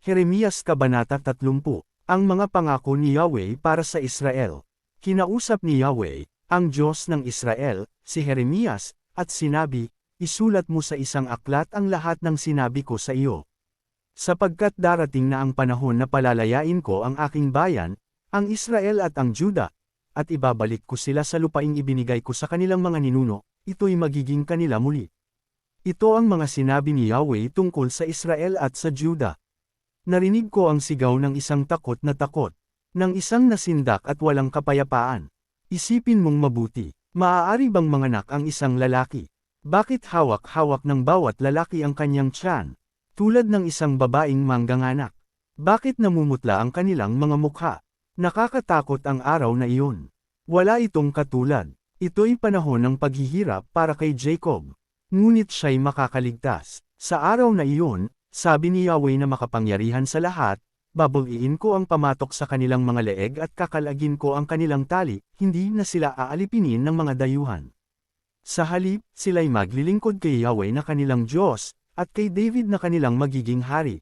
Jeremias Kabanata 30, ang mga pangako ni Yahweh para sa Israel. Kinausap ni Yahweh, ang Diyos ng Israel, si Jeremias, at sinabi, isulat mo sa isang aklat ang lahat ng sinabi ko sa iyo. Sapagkat darating na ang panahon na palalayain ko ang aking bayan, ang Israel at ang Juda, at ibabalik ko sila sa lupaing ibinigay ko sa kanilang mga ninuno, ito'y magiging kanila muli. Ito ang mga sinabi ni Yahweh tungkol sa Israel at sa Juda. Narinig ko ang sigaw ng isang takot, ng isang nasindak at walang kapayapaan. Isipin mong mabuti, maaari bang manganak ang isang lalaki? Bakit hawak-hawak ng bawat lalaki ang kanyang tiyan, tulad ng isang babaeng mangganganak? Bakit namumutla ang kanilang mga mukha? Nakakatakot ang araw na iyon. Wala itong katulad. Ito'y panahon ng paghihirap para kay Jacob. Ngunit siya'y makakaligtas. Sa araw na iyon, sabi ni Yahweh na makapangyarihan sa lahat, babawiin ko ang pamatok sa kanilang mga leeg at kakalagin ko ang kanilang tali, hindi na sila aalipinin ng mga dayuhan. Sa halip, sila'y maglilingkod kay Yahweh na kanilang Diyos, at kay David na kanilang magiging hari.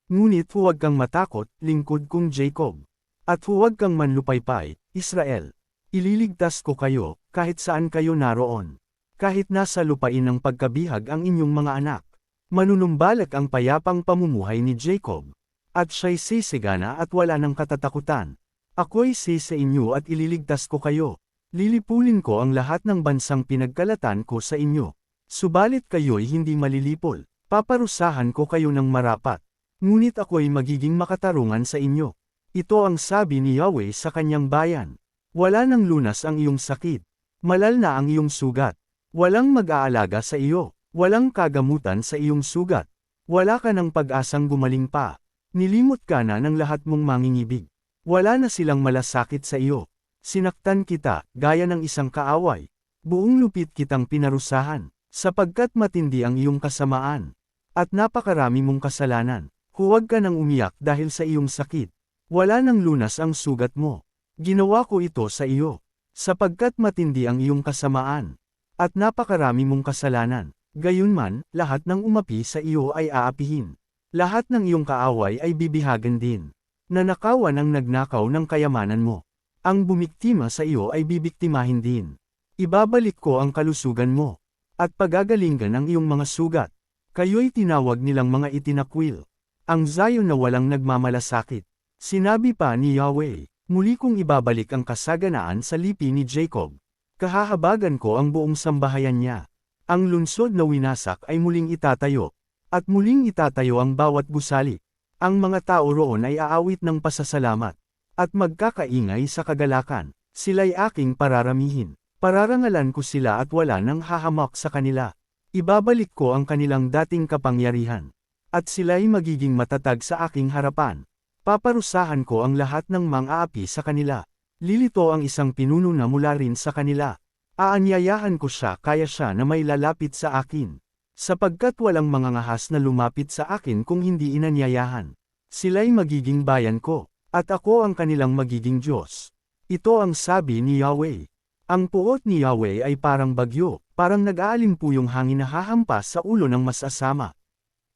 Ngunit huwag kang matakot, lingkod kong Jacob. At huwag kang manlupaypay, Israel. Ililigtas ko kayo, kahit saan kayo naroon. Kahit nasa lupain ng pagkabihag ang inyong mga anak. Manunumbalak ang payapang pamumuhay ni Jacob. At siya'y sisigana at wala ng katatakutan. Ako'y sa inyo at ililigtas ko kayo. Lilipulin ko ang lahat ng bansang pinagkalatan ko sa inyo. Subalit kayo'y hindi malilipol. Paparusahan ko kayo ng marapat. Ngunit ako'y magiging makatarungan sa inyo. Ito ang sabi ni Yahweh sa kanyang bayan. Wala nang lunas ang iyong sakit. Malal na ang iyong sugat. Walang mag-aalaga sa iyo. Walang kagamutan sa iyong sugat. Wala ka ng pag-asang gumaling pa. Nilimot ka na ng lahat mong mangingibig. Wala na silang malasakit sa iyo. Sinaktan kita, gaya ng isang kaaway. Buong lupit kitang pinarusahan, sapagkat matindi ang iyong kasamaan. At napakarami mong kasalanan. Huwag ka nang umiyak dahil sa iyong sakit. Wala nang lunas ang sugat mo. Ginawa ko ito sa iyo, sapagkat matindi ang iyong kasamaan. At napakarami mong kasalanan. Gayunman, lahat ng umapi sa iyo ay aapihin. Lahat ng iyong kaaway ay bibihagan din. Nanakawan ang nagnakaw ng kayamanan mo. Ang bumiktima sa iyo ay bibiktimahin din. Ibabalik ko ang kalusugan mo. At pagagalingan ang iyong mga sugat. Kayo'y tinawag nilang mga itinakwil. Ang Zion na walang nagmamalasakit. Sinabi pa ni Yahweh, muli kong ibabalik ang kasaganaan sa lipi ni Jacob. Kahahabagan ko ang buong sambahayan niya. Ang lungsod na winasak ay muling itatayo. At muling itatayo ang bawat gusali. Ang mga tao roon ay aawit ng pasasalamat. At magkakaingay sa kagalakan. Sila'y aking pararamihin. Pararangalan ko sila at wala nang hahamak sa kanila. Ibabalik ko ang kanilang dating kapangyarihan. At sila'y magiging matatag sa aking harapan. Paparusahan ko ang lahat ng mang-aapi sa kanila. Lilito ang isang pinuno na mula rin sa kanila. Aanyayahan ko siya kaya siya na may lalapit sa akin. Sapagkat walang mangangahas na lumapit sa akin kung hindi inanyayahan. Sila'y magiging bayan ko, at ako ang kanilang magiging Diyos. Ito ang sabi ni Yahweh. Ang puot ni Yahweh ay parang bagyo, parang nag-aalimpuyong hangin na hahampas sa ulo ng masasama.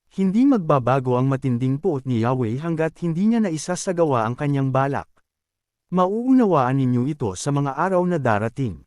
Hindi magbabago ang matinding puot ni Yahweh hanggat hindi niya naisasagawa ang kanyang balak. Mauunawaan ninyo ito sa mga araw na darating.